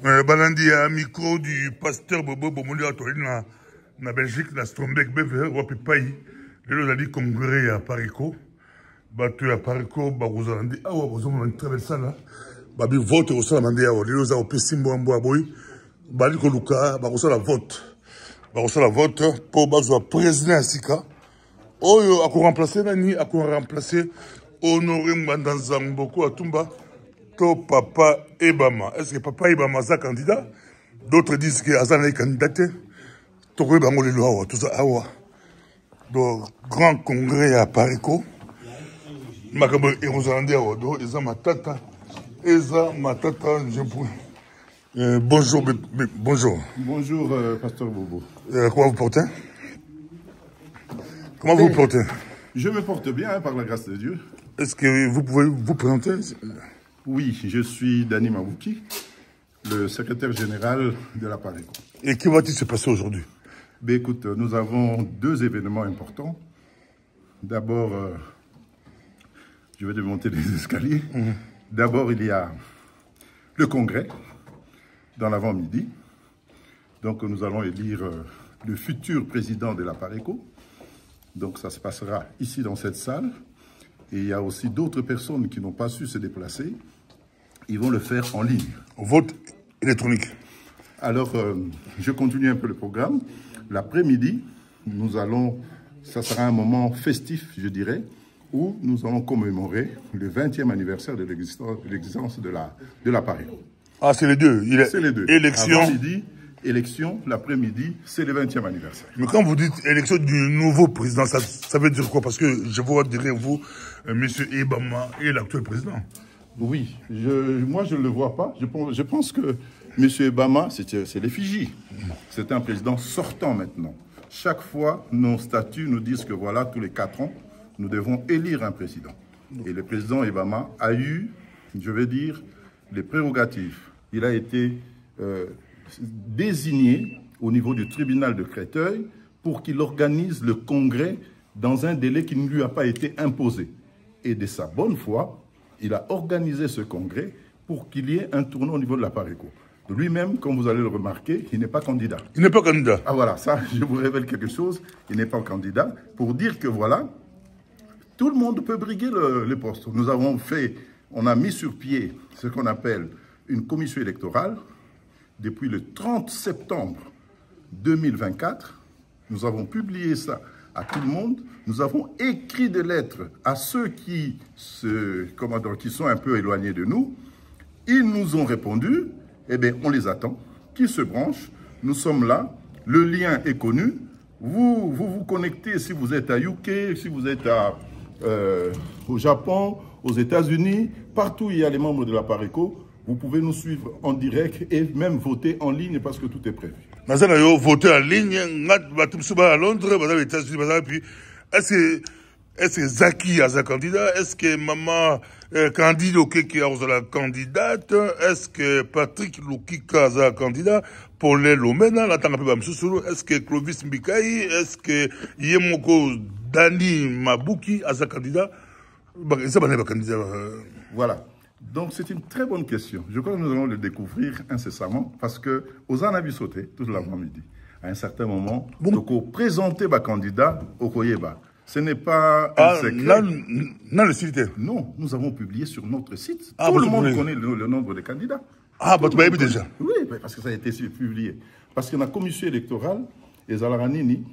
Balandi à micro du pasteur Bobo Bomoli Atolina na Belgique, na Strombeck, Bever, Wapipai, le Lali Congrès à Parico, battu à Parico, Barozalandi, ah ouais, vous avez une très belle salle là. Babi vote au sol mandé à Lilo Zao Pessimbo Ambo Aboy, Baliko Luka, Barosala vote. Barosala vote pour Bazoa président Sika. Oh, à quoi remplacer Nani, à quoi remplacer Honoré Mbandanzamboko à Tumba. Papa Ebama. Est-ce que Papa Ebama est candidat? D'autres disent que Azan est candidat. Tout ça, donc, grand congrès à Parico. Makabo et Rosalande à Eza Matata. Eza Matata, bonjour, bonjour. Bonjour, pasteur Bobo. Comment vous portez? Comment vous portez? Je me porte bien, hein, par la grâce de Dieu. Est-ce que vous pouvez vous présenter? Oui, je suis Dani Mabouki, le secrétaire général de la Parico. Et que va-t-il se passer aujourd'hui? Ben, écoute, nous avons deux événements importants. D'abord, je vais démonter les escaliers. D'abord, il y a le congrès dans l'avant-midi. Donc, nous allons élire le futur président de la Parico. Donc, ça se passera ici dans cette salle. Et il y a aussi d'autres personnes qui n'ont pas su se déplacer. Ils vont le faire en ligne. Vote électronique. Alors, je continue un peu le programme. L'après-midi, ça sera un moment festif, je dirais, où nous allons commémorer le 20e anniversaire de l'existence de la Parico. Ah, c'est les deux. C'est les deux. Élection. Avant-midi, élection, l'après-midi, c'est le 20e anniversaire. Mais quand vous dites élection du nouveau président, ça veut dire quoi? Parce que je vois derrière vous, M. Ebama et l'actuel président. Oui, moi je ne le vois pas. Je pense que M. Ebama, c'est l'effigie. C'est un président sortant maintenant. Chaque fois, nos statuts nous disent que voilà, tous les 4 ans, nous devons élire un président. Et le président Ebama a eu, je vais dire, les prérogatives. Il a été désigné au niveau du tribunal de Créteil pour qu'il organise le congrès dans un délai qui ne lui a pas été imposé. Et de sa bonne foi, il a organisé ce congrès pour qu'il y ait un tournoi au niveau de la Parico. Lui-même, comme vous allez le remarquer, il n'est pas candidat. Il n'est pas candidat. Ah voilà, ça, je vous révèle quelque chose. Il n'est pas candidat pour dire que voilà, tout le monde peut briguer le poste. On a mis sur pied ce qu'on appelle une commission électorale. Depuis le 30 septembre 2024, nous avons publié ça à tout le monde. Nous avons écrit des lettres à ceux qui sont un peu éloignés de nous. Ils nous ont répondu, eh bien, on les attend, qu'ils se branchent. Nous sommes là, le lien est connu. Vous connectez si vous êtes à UK, si vous êtes au Japon, aux États-Unis, partout où il y a les membres de la Parico. Vous pouvez nous suivre en direct et même voter en ligne parce que tout est prévu. Vous avez voté en ligne, à Londres, aux États-Unis, puis est-ce que Zaki a sa candidat? Est-ce que Maman Candide qui a la candidate? Est-ce que Patrick Lukika a sa candidat? Paul Lomena, est-ce que Clovis Mbikaï? Est-ce que Yemoko Dani Mabouki a sa candidat? Ça va pas candidat. Voilà. Donc, c'est une très bonne question. Je crois que nous allons le découvrir incessamment parce que aux Anabisoté, tout l'avant-midi, à un certain moment, donc présenter ma candidat au Koyeba. Ce n'est pas un secret. Non, le site. Non, nous avons publié sur notre site. Tout le monde connaît le nombre de candidats. Ah, tu m'as déjà. Oui, parce que ça a été publié. Parce que la commission électorale, les Alaranini,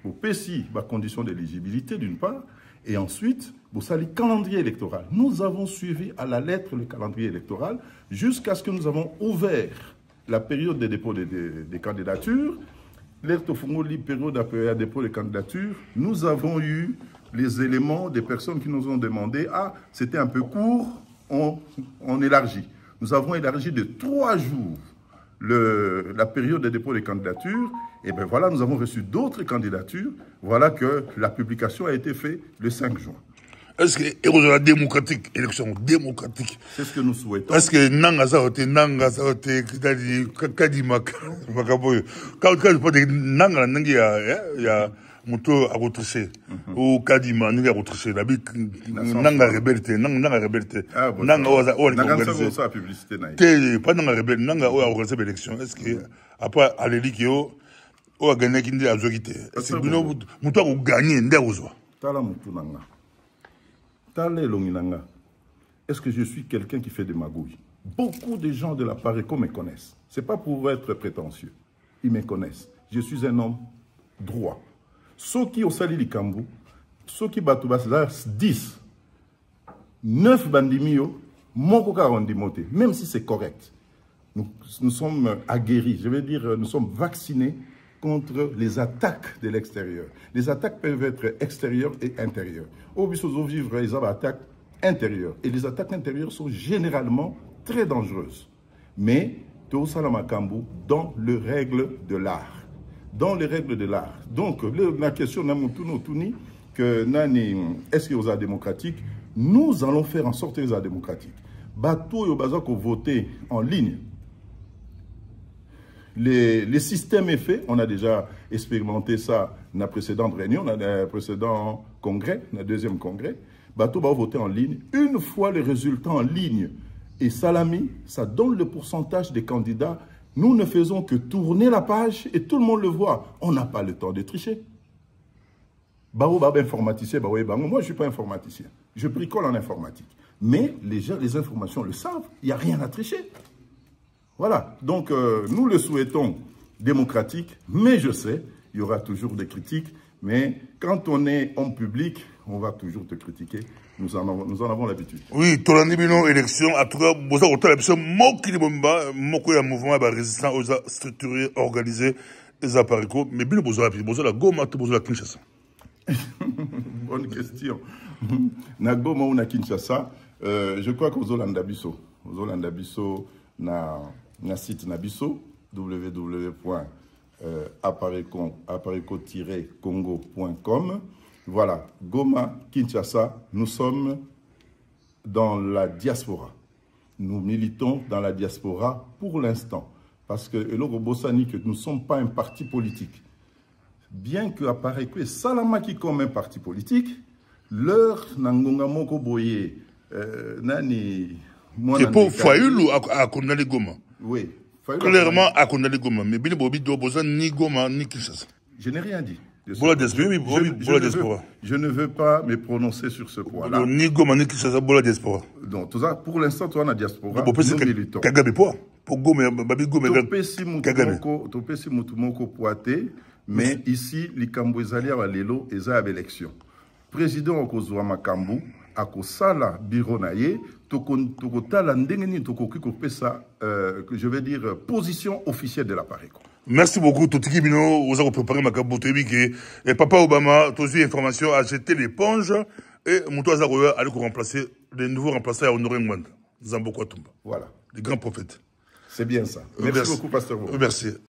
pour PSI, la condition d'éligibilité d'une part, et ensuite, vous savez, le calendrier électoral. Nous avons suivi à la lettre le calendrier électoral jusqu'à ce que nous avons ouvert la période de dépôt des candidatures. Période de dépôt des candidatures. Nous avons eu les éléments des personnes qui nous ont demandé « Ah, c'était un peu court, on élargit ». Nous avons élargi de 3 jours la période de dépôt des candidatures. Et bien voilà, nous avons reçu d'autres candidatures. Voilà que la publication a été faite le 5 juin. Est-ce que l'élection démocratique, élection démocratique? C'est ce que nous souhaitons. Est-ce que Nanga Saote, Kadimak, quand je parle de Nanga, il y a moto a retriché ou kadima ni a retriché la bik nanga rebelité nanga organiser ça publicité na pas nanga rebelle nanga o organiser l'élection est-ce que après aleli ki o a gagné kindi a zokité est-ce que bino moto a gagné ndé ozwa tala mutu nanga tala elongi nanga est-ce que je suis quelqu'un qui fait des magouilles? Beaucoup de gens de la Pareco me connaissent. C'est pas pour être prétentieux. Ils me connaissent. Je suis un homme droit. Ceux qui ont sali Likambu, ceux qui battent 10, 9 bandimio, mon coca rondimoté, même si c'est correct. Nous sommes aguerris, je veux dire, nous sommes vaccinés contre les attaques de l'extérieur. Les attaques peuvent être extérieures et intérieures. Au bisozo vivre, ils ont attaques intérieures. Et les attaques intérieures sont généralement très dangereuses. Mais, tout ça dans les règles de l'art. Dans les règles de l'art. Donc, la question que est-ce qu'il y a démocratique? Nous allons faire en sorte qu'il y a démocratique. Bateau et Bazako voter en ligne. Les systèmes est fait. On a déjà expérimenté ça dans la précédente réunion, dans le précédent congrès, dans le deuxième congrès. Bateau va voter en ligne. Une fois les résultats en ligne et salami, ça donne le pourcentage des candidats. Nous ne faisons que tourner la page et tout le monde le voit. On n'a pas le temps de tricher. Informaticien, moi je ne suis pas informaticien. Je bricole en informatique. Mais les gens, les informations le savent. Il n'y a rien à tricher. Voilà. Donc nous le souhaitons démocratique, mais je sais, il y aura toujours des critiques. Mais quand on est homme public, on va toujours te critiquer. Nous en avons l'habitude. Oui, Tolandibino élection, en tout cas, vous avez l'option, moko ya mouvement ba résistant aux structurés, organisés, les appareils, mais bien vous avez la Goma, vous avez la Kinshasa. Bonne question. Na Goma ou na Kinshasa, je crois que vous avez l'Andabiso. Vous avez l'Andabiso na site Nabiso, www.appareco-congo.com. Voilà, Goma, Kinshasa, nous sommes dans la diaspora. Nous militons dans la diaspora pour l'instant. Parce que nous ne sommes pas un parti politique. Bien que Appareco et Salamaki comme un parti politique, leur Nangonga Moko Boye, Nani... C'est pour Fayoulou à condamner Goma. Oui. Clairement à condamner Goma. Mais Bini Bobi doit besoin ni Goma ni Kinshasa. Je n'ai rien dit. Je ne veux pas me prononcer sur ce point-là. Ni Goma ni Kinshasa, pour la diaspora. Donc, tout ça, pour l'instant, tu as la diaspora. Nous militons. Kagame pour Goma, Babi Goma. Topesi Mutumoko Poate, mais ici, les Kambouezali à Lelo, et ça, élection. Président Okozouama Makambu, Akosala Bironaye, Tokotala Ndengeni Tokoki Pesa, que je vais dire, position officielle de l'appareil. Merci beaucoup. Tout qui bino, vous avez préparé ma cabote et Papa Obama, tous les informations, a jeté l'éponge et Moutoua Roya allait remplacer les nouveaux remplaçants à Honoré Mwanda. Zambo Kwatumba. Voilà. Les grands prophètes. C'est bien ça. Merci beaucoup, Pasteur. Merci.